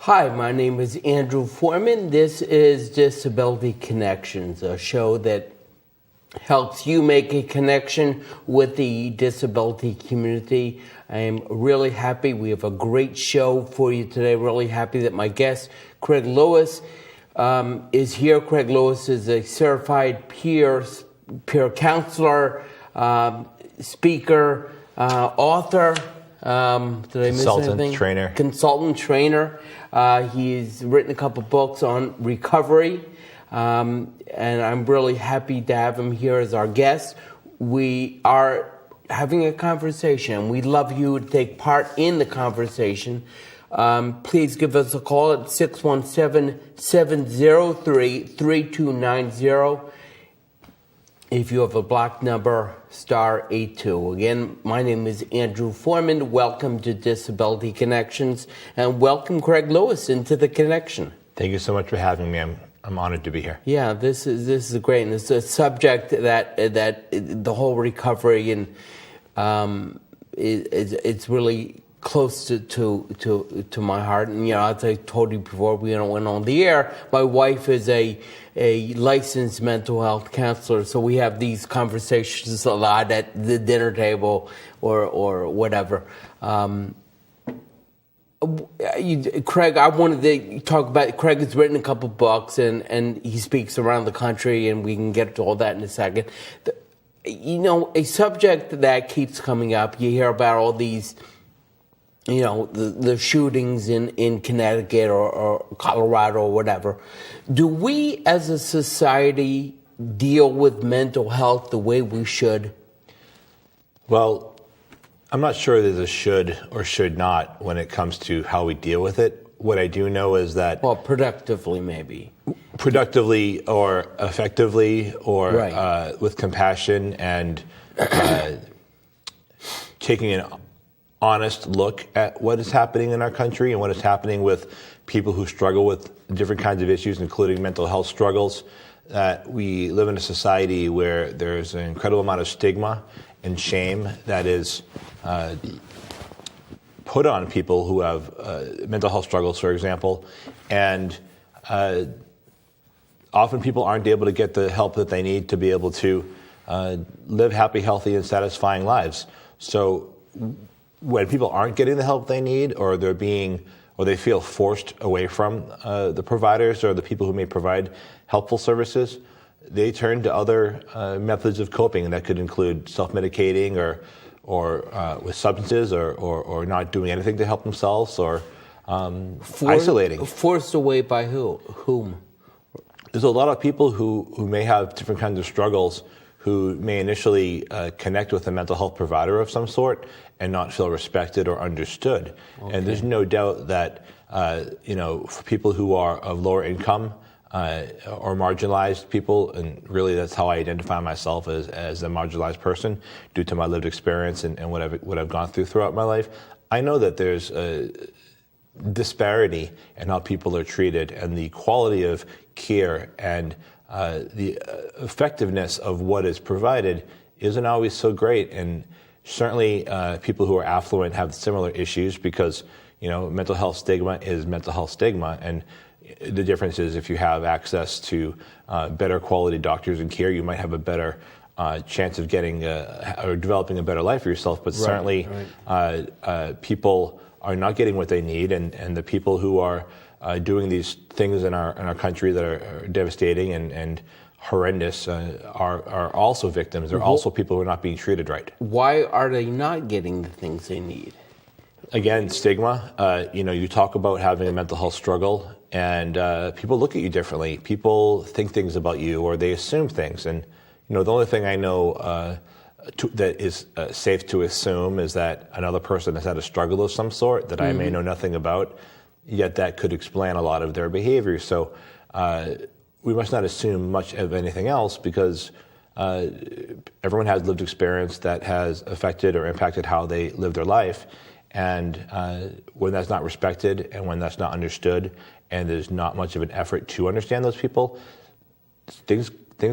Hi, my name is Andrew Foreman. This is Disability Connections, a show that helps you make a connection with the disability community. I am really happy. We have a great show for you today. Really happy that my guest, Craig Lewis, is here. Craig Lewis is a certified peer counselor, speaker, author. Did I miss anything? Consultant trainer. He's written a couple books on recovery, and I'm really happy to have him here as our guest. We are having a conversation. We'd love you to take part in the conversation. Please give us a call at 617-703-3290. If you have a block number, *82. Again, my name is Andrew Foreman. Welcome to Disability Connections, and welcome Craig Lewis into the connection. Thank you so much for having me. I'm honored to be here. Yeah, this is great, and it's a subject that the whole recovery and it's really close to my heart. And as I told you before we went on the air, my wife is a licensed mental health counselor, so we have these conversations a lot at the dinner table or whatever. Craig, I wanted to talk about. Craig has written a couple books and he speaks around the country, and we can get to all that in a second. A subject that keeps coming up. You hear about all these. The shootings in Connecticut or Colorado or whatever. Do we as a society deal with mental health the way we should? Well, I'm not sure there's a should or should not when it comes to how we deal with it. What I do know is that... Well, productively maybe. Productively or effectively or right. With compassion and taking an honest look at what is happening in our country and what is happening with people who struggle with different kinds of issues, including mental health struggles. That we live in a society where there's an incredible amount of stigma and shame that is put on people who have mental health struggles, for example, and often people aren't able to get the help that they need to be able to live happy, healthy, and satisfying lives. So when people aren't getting the help they need, or they feel forced away from the providers or the people who may provide helpful services, they turn to other methods of coping, and that could include self-medicating or with substances or not doing anything to help themselves or isolating. Forced away by whom? There's a lot of people who may have different kinds of struggles who may initially connect with a mental health provider of some sort and not feel respected or understood. Okay. And there's no doubt that, for people who are of lower income or marginalized people, and really that's how I identify myself as a marginalized person due to my lived experience and what I've gone throughout my life, I know that there's a disparity in how people are treated and the quality of care and the effectiveness of what is provided isn't always so great. And certainly people who are affluent have similar issues because, mental health stigma is mental health stigma. And the difference is if you have access to better quality doctors and care, you might have a better chance of getting or developing a better life for yourself. But certainly people are not getting what they need. And the people who are doing these things in our country that are devastating and horrendous are also victims. They're also people who are not being treated right. Why are they not getting the things they need? Again, stigma. You talk about having a mental health struggle, and people look at you differently. People think things about you, or they assume things. And the only thing I know that is safe to assume is that another person has had a struggle of some sort that I may know nothing about. Yet that could explain a lot of their behavior. So we must not assume much of anything else because everyone has lived experience that has affected or impacted how they live their life. And when that's not respected and when that's not understood and there's not much of an effort to understand those people, things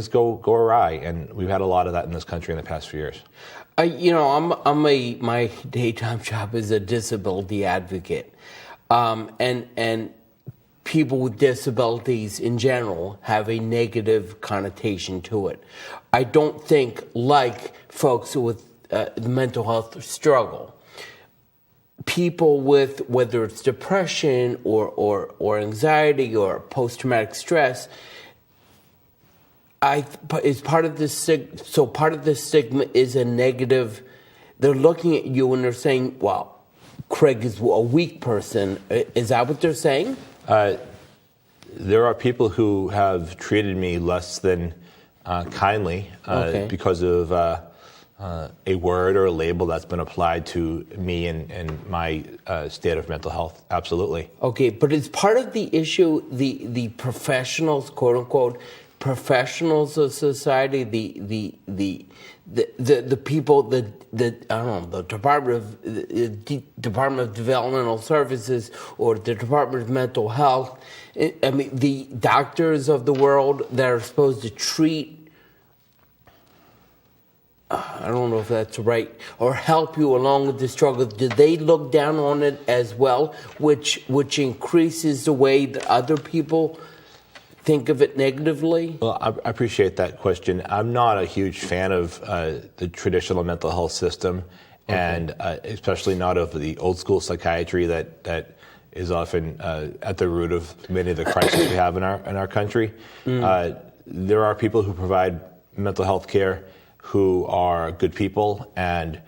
go awry. And we've had a lot of that in this country in the past few years. My daytime job is a disability advocate. And people with disabilities in general have a negative connotation to it. I don't think, like folks with the mental health struggle, people with, whether it's depression or anxiety or post-traumatic stress, is part of this. So part of this stigma is a negative. They're looking at you and they're saying, "Well, Craig is a weak person." Is that what they're saying? There are people who have treated me less than kindly because of a word or a label that's been applied to me and my state of mental health. Absolutely. Okay, but it's part of the issue, the professionals, quote unquote, professionals of society, the people, the I don't know, the Department of Developmental Services or the Department of Mental Health. I mean, the doctors of the world that are supposed to treat. I don't know if that's right, or help you along with the struggle. Do they look down on it as well, which increases the way that other people think of it negatively? Well, I appreciate that question. I'm not a huge fan of the traditional mental health system, and especially not of the old school psychiatry that is often at the root of many of the crises we have in our country. There are people who provide mental health care who are good people and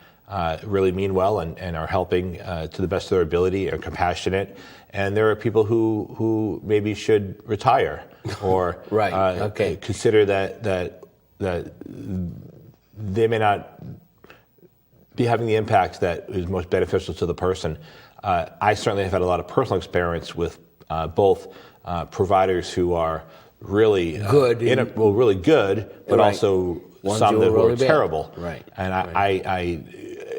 really mean well and are helping to the best of their ability, are compassionate. And there are people who maybe should retire or consider that they may not be having the impact that is most beneficial to the person. I certainly have had a lot of personal experience with both providers who are really good, really good, but also some that were terrible. Right. And I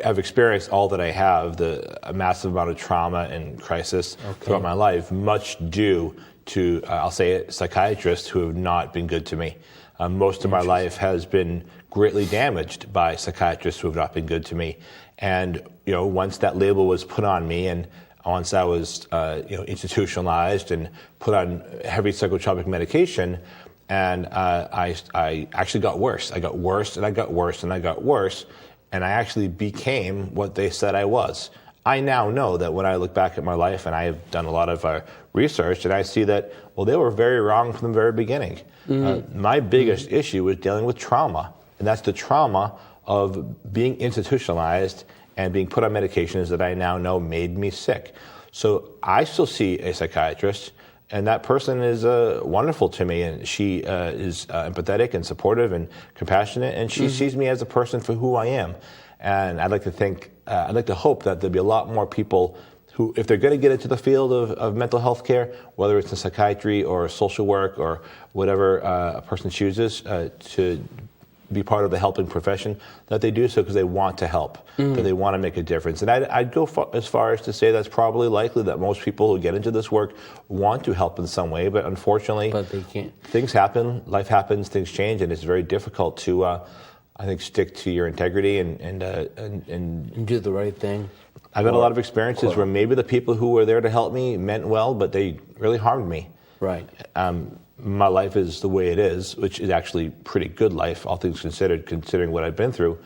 have experienced all that I have, a massive amount of trauma and crisis throughout my life, much due to, I'll say it, psychiatrists who have not been good to me. Most of my life has been greatly damaged by psychiatrists who have not been good to me. And, once that label was put on me and once I was, institutionalized and put on heavy psychotropic medication, and I actually got worse. I got worse and I got worse and I got worse, and I actually became what they said I was. I now know that when I look back at my life, and I have done a lot of research, and I see that, well, they were very wrong from the very beginning. My biggest issue was dealing with trauma, and that's the trauma of being institutionalized and being put on medications that I now know made me sick. So I still see a psychiatrist, and that person is wonderful to me, and she is empathetic and supportive and compassionate, and she sees me as a person for who I am. And I'd like to hope that there'll be a lot more people who, if they're going to get into the field of mental health care, whether it's in psychiatry or social work or whatever a person chooses to be part of the helping profession, that they do so because they want to help, that they want to make a difference. And I'd go as far as to say that's probably likely that most people who get into this work want to help in some way, but unfortunately, they can't. Things happen, life happens, things change, and it's very difficult to, I think, stick to your integrity and do the right thing. I've had a lot of experiences where maybe the people who were there to help me meant well, but they really harmed me. Right. My life is the way it is, which is actually pretty good life, all things considered, considering what I've been through,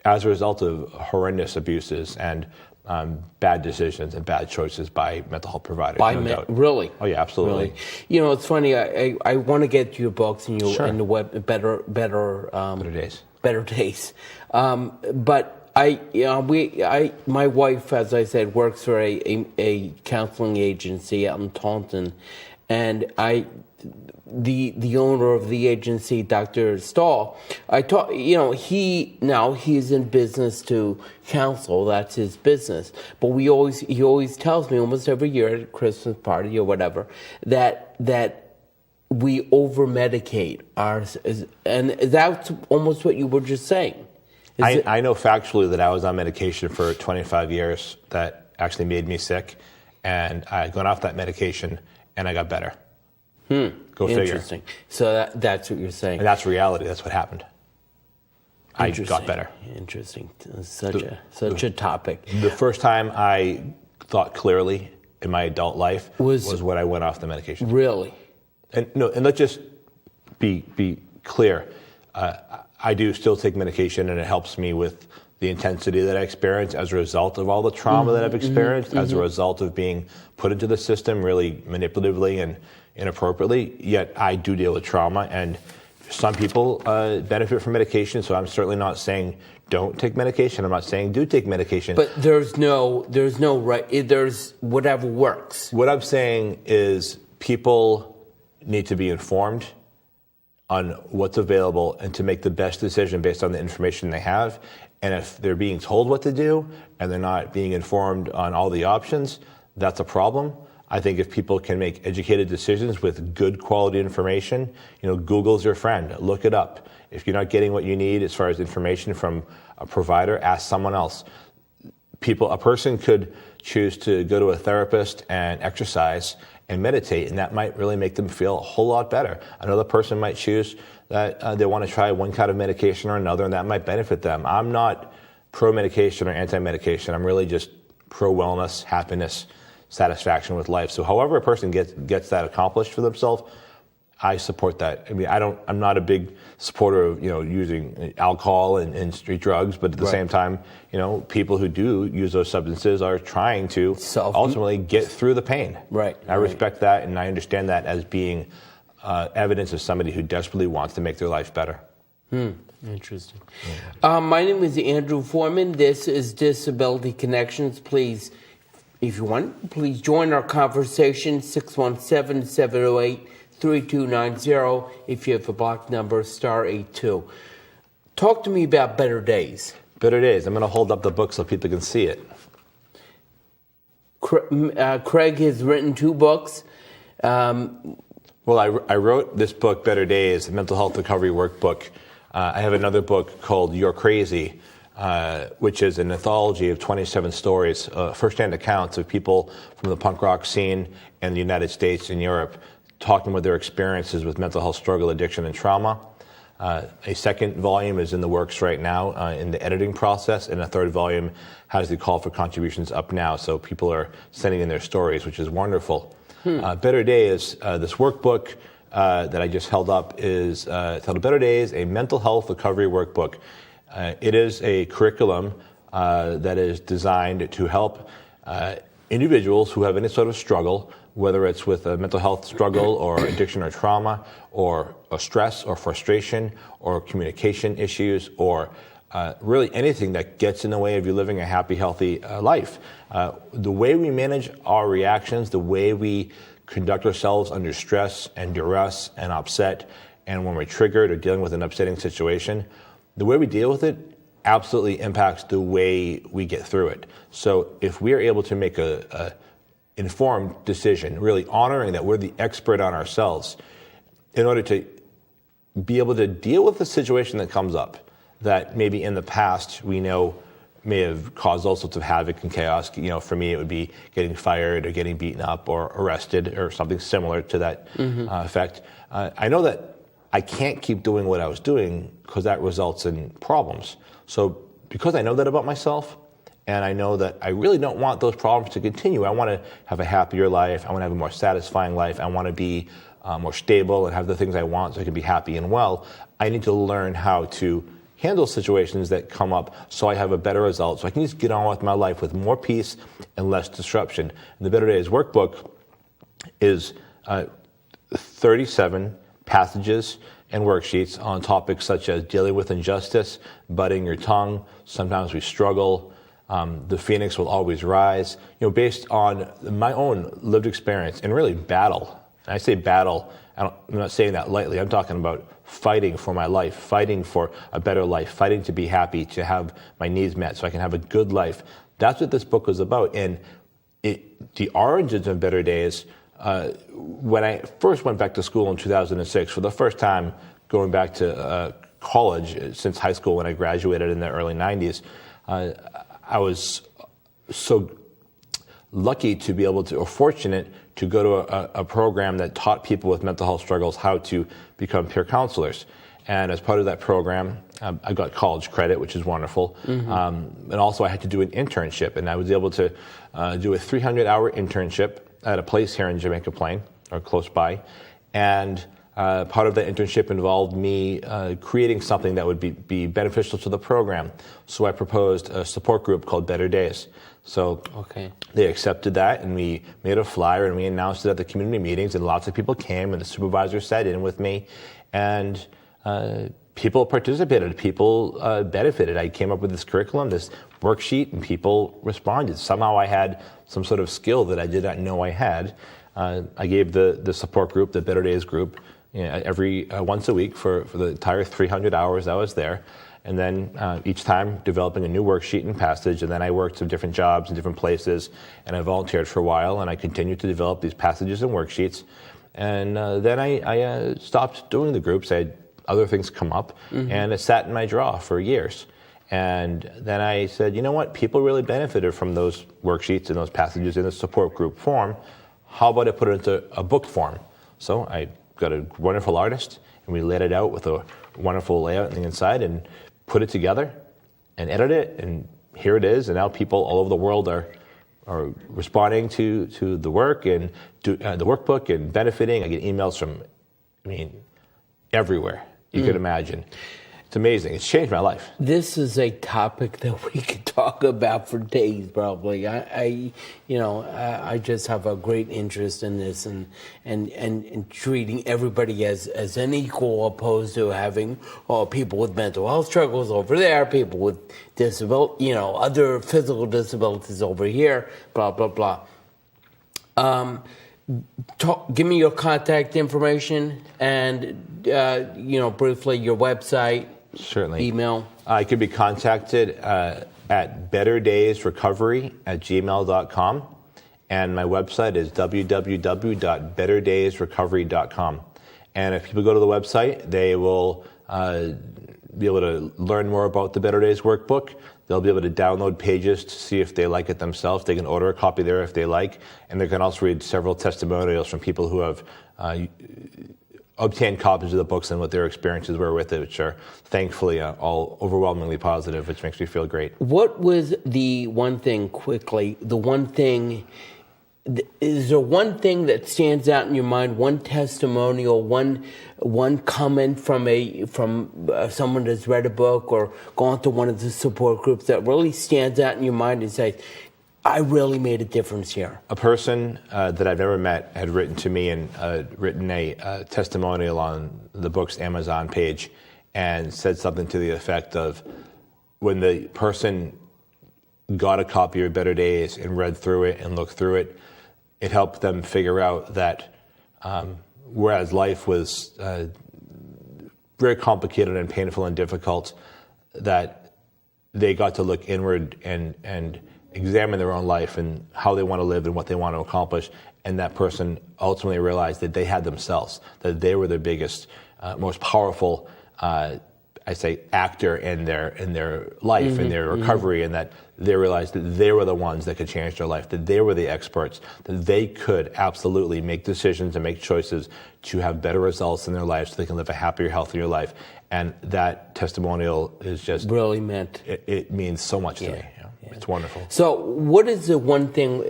as a result of horrendous abuses and bad decisions and bad choices by mental health providers. Really? Oh yeah, absolutely. Really? It's funny. I want to get to your books and and the web better days. Better days. But my wife, as I said, works for a counseling agency out in Taunton, and the owner of the agency, Dr. Stahl, he's in business to counsel. That's his business. But he always tells me almost every year at a Christmas party or whatever that we over medicate ours, and that's almost what you were just saying. I know factually that I was on medication for 25 years that actually made me sick, and I got off that medication and I got better. Go figure. Interesting. So that's what you're saying. And that's reality. That's what happened. I got better. Interesting. Such a topic. The first time I thought clearly in my adult life was when I went off the medication. Really? And let's just be clear. I do still take medication, and it helps me with the intensity that I experience as a result of all the trauma that I've experienced, as a result of being put into the system really manipulatively and inappropriately. Yet I do deal with trauma, and some people benefit from medication, so I'm certainly not saying don't take medication. I'm not saying do take medication. But there's no right, there's whatever works. What I'm saying is people need to be informed on what's available and to make the best decision based on the information they have. And if they're being told what to do and they're not being informed on all the options, that's a problem. I think if people can make educated decisions with good quality information, Google's your friend. Look it up. If you're not getting what you need as far as information from a provider, ask someone else. A person could choose to go to a therapist and exercise and meditate, and that might really make them feel a whole lot better. Another person might choose that they want to try one kind of medication or another, and that might benefit them. I'm not pro-medication or anti-medication. I'm really just pro-wellness, happiness, satisfaction with life. So however a person gets that accomplished for themselves, I support that. I mean, I'm not a big supporter of, using alcohol and street drugs, but at the same time, people who do use those substances are trying to ultimately get through the pain. Right. I respect that, and I understand that as being evidence of somebody who desperately wants to make their life better. Interesting. My name is Andrew Foreman. This is Disability Connections. Please, if you want, please join our conversation, 617-708-3290. If you have a block number, *82. Talk to me about Better Days. Better Days. I'm going to hold up the book so people can see it. Craig has written 2 books. Well, I wrote this book, Better Days, a mental health recovery workbook. I have another book called You're Crazy, which is an anthology of 27 stories, first-hand accounts of people from the punk rock scene in the United States and Europe, talking about their experiences with mental health struggle, addiction, and trauma. A second volume is in the works right now in the editing process, and a third volume has the call for contributions up now, so people are sending in their stories, which is wonderful. Better Days, this workbook that I just held up is titled Better Days, a mental health recovery workbook. It is a curriculum that is designed to help individuals who have any sort of struggle, whether it's with a mental health struggle or addiction or trauma or stress or frustration or communication issues or really anything that gets in the way of you living a happy, healthy life. The way we manage our reactions, the way we conduct ourselves under stress and duress and upset, and when we're triggered or dealing with an upsetting situation, the way we deal with it absolutely impacts the way we get through it. So if we are able to make a informed decision, really honoring that we're the expert on ourselves, in order to be able to deal with the situation that comes up, that maybe in the past we know may have caused all sorts of havoc and chaos. For me, it would be getting fired or getting beaten up or arrested or something similar to that effect. I know that I can't keep doing what I was doing because that results in problems. So because I know that about myself, and I know that I really don't want those problems to continue. I want to have a happier life. I want to have a more satisfying life. I want to be more stable and have the things I want so I can be happy and well. I need to learn how to handle situations that come up so I have a better result, so I can just get on with my life with more peace and less disruption. And the Better Days workbook is 37 passages and worksheets on topics such as dealing with injustice, biting your tongue, sometimes we struggle, the phoenix will always rise, based on my own lived experience and really battle. And I say battle, I'm not saying that lightly. I'm talking about fighting for my life, fighting for a better life, fighting to be happy, to have my needs met so I can have a good life. That's what this book was about. And the origins of Better Days, when I first went back to school in 2006, for the first time going back to college since high school when I graduated in the early 90s, I was so lucky to be able to, or fortunate to go to a program that taught people with mental health struggles how to become peer counselors. And as part of that program, I got college credit, which is wonderful. And also I had to do an internship, and I was able to do a 300-hour internship at a place here in Jamaica Plain, or close by. And part of that internship involved me creating something that would be beneficial to the program. So I proposed a support group called Better Days. So they accepted that, and we made a flyer, and we announced it at the community meetings, and lots of people came, and the supervisor sat in with me, and people participated, people benefited. I came up with this curriculum, this worksheet, and people responded. Somehow I had some sort of skill that I did not know I had. I gave the support group, the Better Days group, every once a week for the entire 300 hours I was there. And then each time developing a new worksheet and passage, and then I worked some different jobs in different places, and I volunteered for a while, and I continued to develop these passages and worksheets. And then I stopped doing the groups. I had other things come up, and it sat in my drawer for years. And then I said, you know what, people really benefited from those worksheets and those passages in the support group form. How about I put it into a book form? So I got a wonderful artist, and we laid it out with a wonderful layout on the inside, and put it together and edit it, and here it is. And now people all over the world are responding to the work and the workbook and benefiting. I get emails from, everywhere you could imagine. It's amazing. It's changed my life. This is a topic that we could talk about for days, probably. I just have a great interest in this and treating everybody as an equal, opposed to having people with mental health struggles over there, people with other physical disabilities over here, blah blah blah. Give me your contact information and briefly your website. Certainly. Email. I could be contacted at betterdaysrecovery@gmail.com, and my website is www.betterdaysrecovery.com. And if people go to the website, they will be able to learn more about the Better Days workbook. They'll be able to download pages to see if they like it themselves. They can order a copy there if they like, and they can also read several testimonials from people who have obtained copies of the books and what their experiences were with it, which are thankfully all overwhelmingly positive, which makes me feel great. What was the one thing, quickly, is there one thing that stands out in your mind, one testimonial, one comment from someone that's read a book or gone to one of the support groups that really stands out in your mind and says, I really made a difference here? A person that I've never met had written to me and written a testimonial on the book's Amazon page and said something to the effect of, when the person got a copy of Better Days and read through it and looked through it, it helped them figure out that whereas life was very complicated and painful and difficult, that they got to look inward and examine their own life and how they want to live and what they want to accomplish. And that person ultimately realized that they had themselves, that they were the biggest, most powerful, actor in their life, in their recovery, and that they realized that they were the ones that could change their life, that they were the experts, that they could absolutely make decisions and make choices to have better results in their lives so they can live a happier, healthier life. And that testimonial is just... really meant... It means so much to me. Yeah. It's wonderful. So what is the one thing,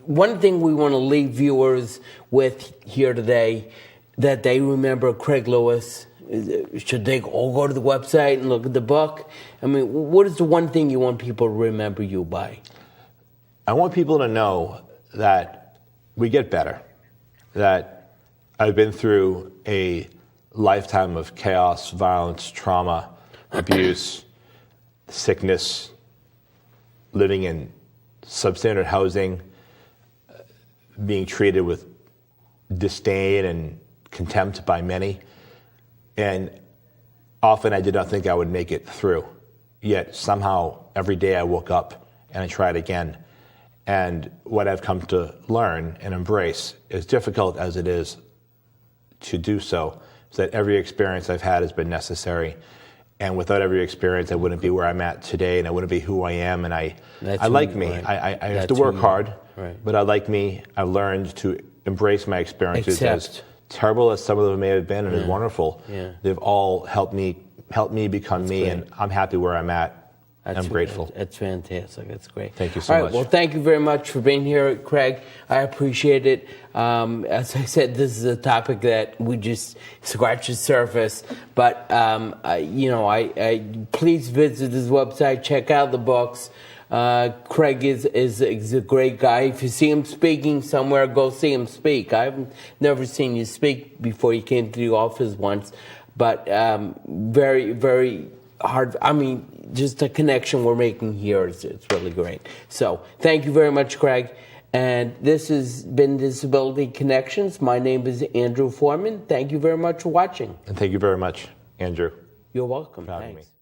one thing we want to leave viewers with here today, that they remember Craig Lewis? Should they all go to the website and look at the book? What is the one thing you want people to remember you by? I want people to know that we get better, that I've been through a lifetime of chaos, violence, trauma, abuse, sickness, living in substandard housing, being treated with disdain and contempt by many. And often I did not think I would make it through. Yet somehow every day I woke up and I tried again. And what I've come to learn and embrace, as difficult as it is to do so, is that every experience I've had has been necessary. And without every experience, I wouldn't be where I'm at today, and I wouldn't be who I am. And I like me. Right. I have to work hard, right. But I like me. I've learned to embrace my experiences as terrible as some of them may have been and as wonderful, they've all helped me become me, and I'm happy where I'm at. I'm grateful. That's fantastic. That's great. Thank you so much. Well, thank you very much for being here, Craig. I appreciate it. As I said, this is a topic that we just scratched the surface. But I please visit his website, check out the books. Craig is a great guy. If you see him speaking somewhere, go see him speak. I've never seen you speak before. You came to the office once, but very, very hard. I mean, just the connection we're making here it's really great. So thank you very much, Craig. And this has been Disability Connections. My name is Andrew Foreman. Thank you very much for watching. And thank you very much, Andrew. You're welcome. For having Thanks. me.